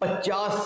50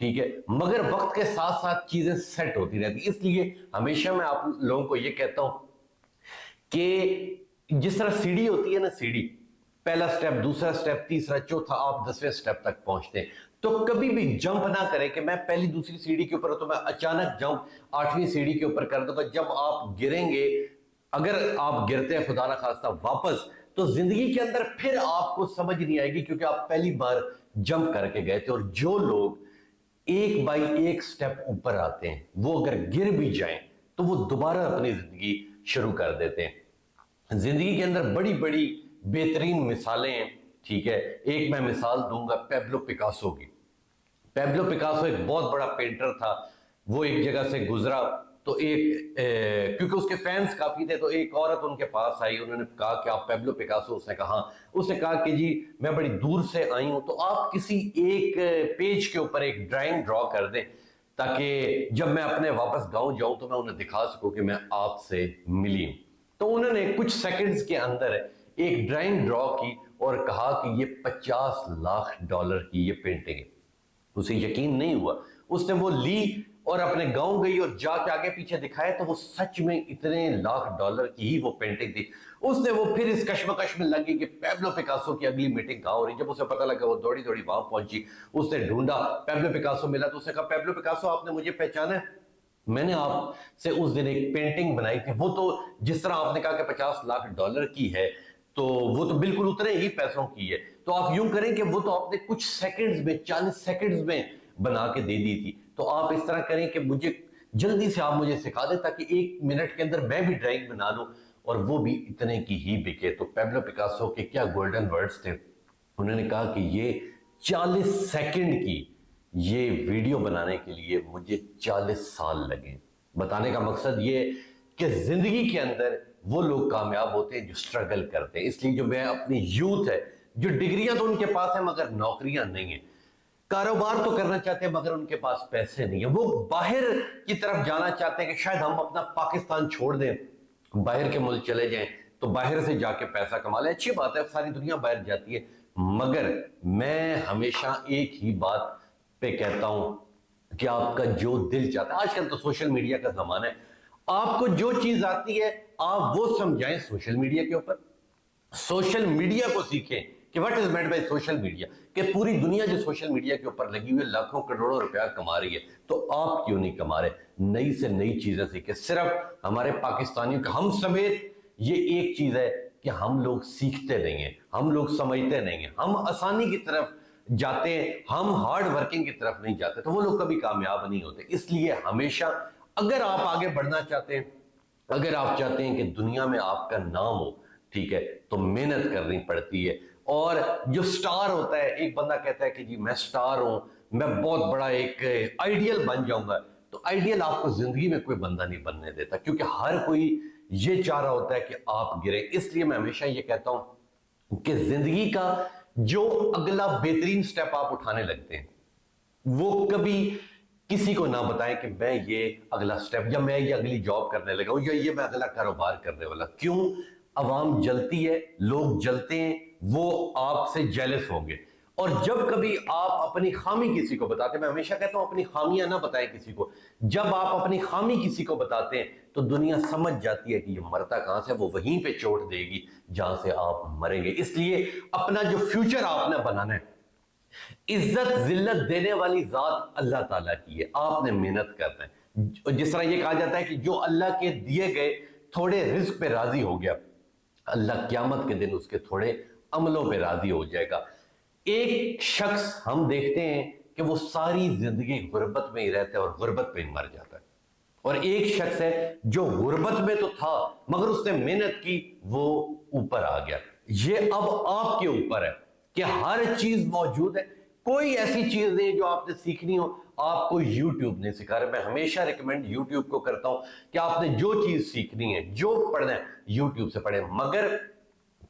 ٹھیک ہے، مگر وقت کے ساتھ ساتھ چیزیں سیٹ ہوتی رہتی، اس لیے ہمیشہ میں آپ لوگوں کو یہ کہتا ہوں کہ جس طرح سیڑھی ہوتی ہے نا، سیڑھی پہلا سٹیپ، دوسرا سٹیپ، تیسرا، چوتھا، آپ 10ویں سٹیپ تک پہنچتے ہیں، تو کبھی بھی جمپ نہ کریں کہ میں پہلی دوسری سیڑھی کے اوپر تو میں اچانک جمپ 8ویں سیڑھی کے اوپر کر دوں گا۔ جب آپ گریں گے، اگر آپ گرتے ہیں خدا نہ خواستہ واپس، تو زندگی کے اندر پھر آپ کو سمجھ نہیں آئے گی، کیونکہ آپ پہلی بار جمپ کر کے گئے تھے۔ اور جو لوگ ایک بائی ایک سٹیپ اوپر آتے ہیں، وہ اگر گر بھی جائیں تو وہ دوبارہ اپنی زندگی شروع کر دیتے ہیں۔ زندگی کے اندر بڑی بڑی بہترین مثالیں ہیں، ٹھیک ہے، ایک میں مثال دوں گا پیبلو پکاسو کی۔ پیبلو پکاسو ایک بہت بڑا پینٹر تھا، وہ ایک جگہ سے گزرا تو کیونکہ اس کے فینس کافی تھے، تو ایک عورت ان کے پاس آئی، انہوں نے کہا کہ آپ پیبلو پکاسو؟ اس نے کہا، اس نے کہا کہ جی میں بڑی دور سے آئی ہوں، تو آپ کسی ایک پیج کے اوپر ایک ڈرائنگ ڈرا کر دیں تاکہ جب میں اپنے واپس گاؤں جاؤں تو میں انہیں دکھا سکوں کہ میں آپ سے ملی ہوں۔ تو انہوں نے کچھ سیکنڈز کے اندر ایک ڈرائنگ ڈرا کی اور کہا کہ یہ $50 لاکھ کی یہ پینٹنگ ہے۔ اسے یقین نہیں ہوا، اس نے وہ لی اور اپنے گاؤں گئی اور جا کے آگے پیچھے دکھائے تو وہ سچ میں اتنے $1,00,000 کی ہی وہ پینٹنگ تھی۔ اس نے وہ پھر اس کشمکش میں لگی کہ پیبلو پکاسو کی اگلی میٹنگ کہاں ہو رہی۔ جب اسے پتہ لگا، وہ دوڑی دوڑی وہاں پہنچی، اس نے ڈھونڈا، پیبلو پکاسو ملا، تو اس نے کہا پیبلو پکاسو آپ نے مجھے پہچانا ہے؟ میں نے آپ سے اس دن ایک پینٹنگ بنائی تھی، وہ تو جس طرح آپ نے کہا کہ $50 لاکھ کی ہے، تو وہ تو بالکل اتنے ہی پیسوں کی ہے۔ تو آپ یوں کریں کہ وہ تو آپ نے کچھ سیکنڈز میں، 40 سیکنڈز میں بنا کے دے دی تھی، تو آپ اس طرح کریں کہ مجھے جلدی سے آپ مجھے سکھا دیں تاکہ 1 منٹ کے اندر میں بھی ڈرائنگ بنا لوں اور وہ بھی اتنے کی ہی بکے۔ تو پیبلو پکاسو کے کیا گولڈن ورڈز تھے، انہوں نے کہا کہ یہ 40 سیکنڈ کی یہ ویڈیو بنانے کے لیے مجھے 40 سال لگے۔ بتانے کا مقصد یہ کہ زندگی کے اندر وہ لوگ کامیاب ہوتے ہیں جو سٹرگل کرتے ہیں۔ اس لیے جو میں اپنی یوتھ ہے، جو ڈگریاں تو ان کے پاس ہیں مگر نوکریاں نہیں ہیں، کاروبار تو کرنا چاہتے ہیں مگر ان کے پاس پیسے نہیں ہیں، وہ باہر کی طرف جانا چاہتے ہیں کہ شاید ہم اپنا پاکستان چھوڑ دیں، باہر کے ملک چلے جائیں تو باہر سے جا کے پیسہ کما لیں۔ اچھی بات ہے، ساری دنیا باہر جاتی ہے، مگر میں ہمیشہ ایک ہی بات پہ کہتا ہوں کہ آپ کا جو دل چاہتا ہے، آج کل تو سوشل میڈیا کا زمانہ ہے، آپ کو جو چیز آتی ہے آپ وہ سمجھائیں سوشل میڈیا کے اوپر، سوشل میڈیا کو سیکھیں کہ what is meant by social media, کہ پوری دنیا جو سوشل میڈیا کے اوپر لگی ہوئی لاکھوں کروڑوں روپیہ کما رہی ہے، تو آپ کیوں نہیں کما رہے؟ نئی سے نئی چیزیں سیکھیں۔ صرف ہمارے پاکستانیوں کا، ہم سمیت، یہ ایک چیز ہے کہ ہم لوگ سیکھتے نہیں ہیں، ہم لوگ سمجھتے نہیں ہیں، ہم آسانی کی طرف جاتے ہیں، ہم ہارڈ ورکنگ کی طرف نہیں جاتے، تو وہ لوگ کبھی کامیاب نہیں ہوتے۔ اس لیے ہمیشہ اگر آپ آگے بڑھنا چاہتے ہیں، اگر آپ چاہتے ہیں کہ دنیا میں آپ کا نام ہو، ٹھیک ہے، تو محنت کرنی پڑتی ہے۔ اور جو سٹار ہوتا ہے، ایک بندہ کہتا ہے کہ جی میں سٹار ہوں، میں بہت بڑا ایک آئیڈیل بن جاؤں گا، تو آئیڈیل آپ کو زندگی میں کوئی بندہ نہیں بننے دیتا، کیونکہ ہر کوئی یہ چاہ رہا ہوتا ہے کہ آپ گریں۔ اس لیے میں ہمیشہ یہ کہتا ہوں کہ زندگی کا جو اگلا بہترین سٹیپ آپ اٹھانے لگتے ہیں، وہ کبھی کسی کو نہ بتائیں کہ میں یہ اگلا سٹیپ، یا میں یہ اگلی جاب کرنے لگا ہوں، یا یہ میں اگلا کاروبار کرنے والا۔ کیوں؟ عوام جلتی ہے، لوگ جلتے ہیں، وہ آپ سے جیلس ہوں گے۔ اور جب کبھی آپ اپنی خامی کسی کو بتاتے ہیں، میں ہمیشہ کہتا ہوں اپنی خامیاں نہ بتائیں کسی کو، جب آپ اپنی خامی کسی کو بتاتے ہیں تو دنیا سمجھ جاتی ہے کہ یہ مرتا کہاں سے، وہ وہیں پہ چوٹ دے گی جہاں سے آپ مریں گے۔ اس لیے اپنا جو فیوچر آپ نے بنانا ہے، عزت ذلت دینے والی ذات اللہ تعالیٰ کی ہے، آپ نے محنت کرنا ہے۔ جس طرح یہ کہا جاتا ہے کہ جو اللہ کے دیے گئے تھوڑے رزق پہ راضی ہو گیا، اللہ قیامت کے دن اس کے تھوڑے عملوں پہ راضی ہو جائے گا۔ ایک شخص ہم دیکھتے ہیں کہ وہ ساری زندگی غربت میں ہی رہتا ہے اور غربت پہ ہی مر جاتا ہے، اور ایک شخص ہے جو غربت میں تو تھا مگر اس نے محنت کی، وہ اوپر آ گیا۔ یہ اب آپ کے اوپر ہے کہ ہر چیز موجود ہے، کوئی ایسی چیز نہیں جو آپ نے سیکھنی ہو آپ کو یوٹیوب نہیں سکھا رہا۔ میں ہمیشہ ریکمینڈ یوٹیوب کو کرتا ہوں کہ آپ نے جو چیز سیکھنی ہے، جو پڑھنا ہے، یوٹیوب سے پڑھیں، مگر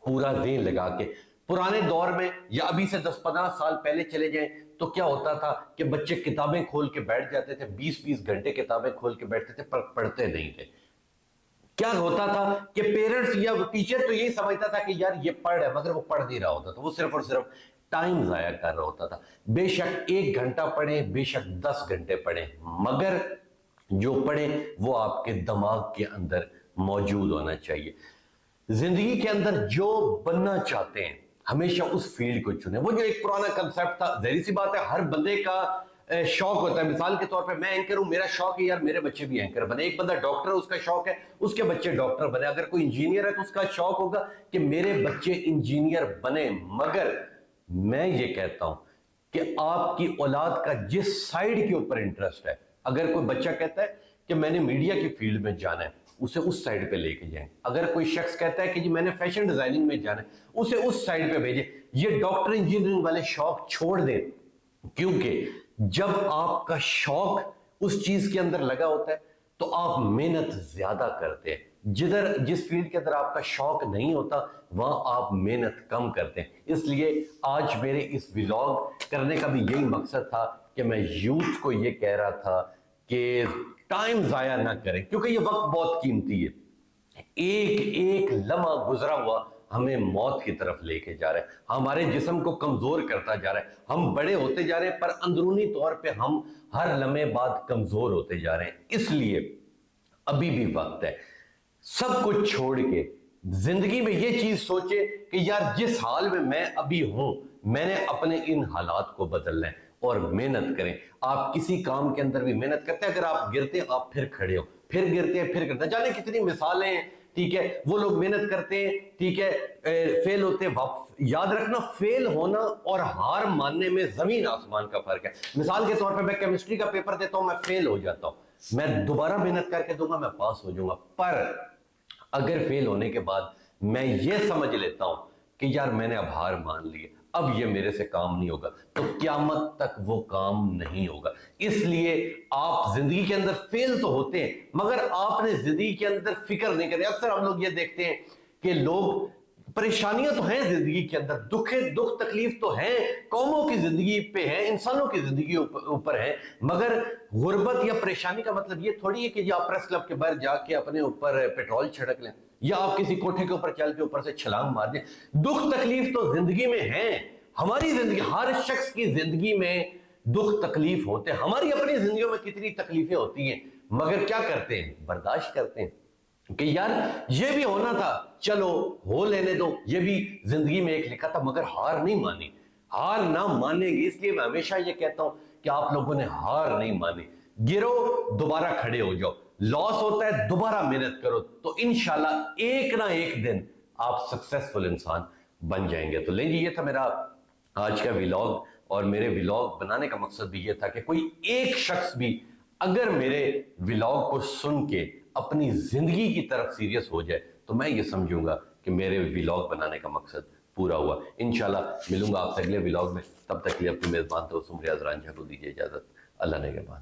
پورا ذہن لگا کے۔ پرانے دور میں یا ابھی سے 10-15 سال پہلے چلے جائیں تو کیا ہوتا تھا کہ بچے کتابیں کھول کے بیٹھ جاتے تھے، 20-20 گھنٹے کتابیں کھول کے بیٹھتے تھے پر پڑھتے نہیں تھے۔ کیا ہوتا تھا کہ پیرنٹس یا ٹیچر تو یہی سمجھتا تھا کہ یار یہ پڑھ ہے، مگر وہ پڑھ نہیں رہا ہوتا تھا، وہ صرف اور صرف ٹائم ضائع کر رہا ہوتا تھا. بے شک 1 گھنٹہ پڑھیں, بے شک 10 گھنٹے پڑھیں, مگر جو پڑھیں وہ آپ کے دماغ کے اندر موجود ہونا چاہیے. زندگی کے اندر جو بننا چاہتے ہیں ہمیشہ اس فیلڈ کو چنیں. وہ جو ایک پرانا کنسپٹ تھا, ظاہر سی بات ہے ہر بندے کا شوق ہوتا ہے. مثال کے طور پہ میں اینکر ہوں, میرا شوق ہے یار میرے بچے بھی اینکر بنے. ایک بندہ ڈاکٹر ہے, اس کا شوق ہے اس کے بچے ڈاکٹر بنے. اگر کوئی انجینئر ہے تو اس کا شوق ہوگا کہ میرے بچے انجینئر بنے. مگر میں یہ کہتا ہوں کہ آپ کی اولاد کا جس سائیڈ کے اوپر انٹرسٹ ہے, اگر کوئی بچہ کہتا ہے کہ میں نے میڈیا کی فیلڈ میں جانا ہے, اسے اس سائیڈ پہ لے کے جائیں. اگر کوئی شخص کہتا ہے کہ جی میں نے فیشن ڈیزائننگ میں جانا ہے, اسے اس سائیڈ پہ بھیجیں. یہ ڈاکٹر انجینئرنگ والے شوق چھوڑ دیں, کیونکہ جب آپ کا شوق اس چیز کے اندر لگا ہوتا ہے تو آپ محنت زیادہ کرتے ہیں. جس فیلڈ کے اندر آپ کا شوق نہیں ہوتا وہاں آپ محنت کم کرتے ہیں. اس لیے آج میرے اس ولاگ کرنے کا بھی یہی مقصد تھا کہ میں یوتھ کو یہ کہہ رہا تھا کہ ٹائم ضائع نہ کریں, کیونکہ یہ وقت بہت قیمتی ہے. ایک ایک لمحہ گزرا ہوا ہمیں موت کی طرف لے کے جا رہے ہیں, ہمارے جسم کو کمزور کرتا جا رہا ہے. ہم بڑے ہوتے جا رہے ہیں پر اندرونی طور پہ ہم ہر لمحے بعد کمزور ہوتے جا رہے ہیں. اس لیے ابھی بھی وقت ہے, سب کچھ چھوڑ کے زندگی میں یہ چیز سوچے کہ یار جس حال میں میں ابھی ہوں میں نے اپنے ان حالات کو بدلنا ہے, اور محنت کریں. آپ کسی کام کے اندر بھی محنت کرتے ہیں, اگر آپ گرتے ہیں آپ پھر کھڑے ہو, پھر گرتے ہیں پھر کرتے ہیں. جانے کتنی مثالیں ہیں, ٹھیک ہے, وہ لوگ محنت کرتے ہیں, ٹھیک ہے, فیل ہوتے ہیں. یاد رکھنا فیل ہونا اور ہار ماننے میں زمین آسمان کا فرق ہے. مثال کے طور پہ میں کیمسٹری کا پیپر دیتا ہوں, میں فیل ہو جاتا ہوں, میں دوبارہ محنت کر کے دوں گا, میں پاس ہو جاؤں گا. پر اگر فیل ہونے کے بعد میں یہ سمجھ لیتا ہوں کہ یار میں نے اب ہار مان لی, اب یہ میرے سے کام نہیں ہوگا, تو قیامت تک وہ کام نہیں ہوگا. اس لیے آپ زندگی کے اندر فیل تو ہوتے ہیں مگر آپ نے زندگی کے اندر فکر نہیں کریں. اکثر ہم لوگ یہ دیکھتے ہیں کہ لوگ, پریشانیاں تو ہیں زندگی کے اندر, دکھ تکلیف تو ہیں, قوموں کی زندگی پہ ہیں, انسانوں کی زندگی اوپر ہیں, مگر غربت یا پریشانی کا مطلب یہ تھوڑی ہے کہ یہ آپ پریس کلب کے باہر جا کے اپنے اوپر پیٹرول چھڑک لیں یا آپ کسی کوٹھے کے اوپر چل کے اوپر سے چھلانگ مار دیں. دکھ تکلیف تو زندگی میں ہیں. ہماری زندگی, ہر شخص کی زندگی میں دکھ تکلیف ہوتے ہیں. ہماری اپنی زندگیوں میں کتنی تکلیفیں ہوتی ہیں, مگر کیا کرتے ہیں, برداشت کرتے ہیں کہ یار یہ بھی ہونا تھا, چلو ہو لینے دو, یہ بھی زندگی میں ایک لکھا تھا. مگر ہار نہیں مانی, ہار نہ مانیں گے. اس لیے میں ہمیشہ یہ کہتا ہوں کہ آپ لوگوں نے ہار نہیں مانی, گرو دوبارہ کھڑے ہو جاؤ, لاس ہوتا ہے دوبارہ محنت کرو, تو انشاءاللہ ایک نہ ایک دن آپ سکسیسفل انسان بن جائیں گے. تو لیں جی, یہ تھا میرا آج کا ولاگ, اور میرے ولاگ بنانے کا مقصد بھی یہ تھا کہ کوئی ایک شخص بھی اگر میرے ولاگ کو سن کے اپنی زندگی کی طرف سیریس ہو جائے تو میں یہ سمجھوں گا کہ میرے ولاگ بنانے کا مقصد پورا ہوا. انشاءاللہ ملوں گا آپ سے اگلے ولاگ میں, تب تک کے لیے اپنی میزبان دوست ریاض رانجھا کو دیجیے اجازت. اللہ نگہبان.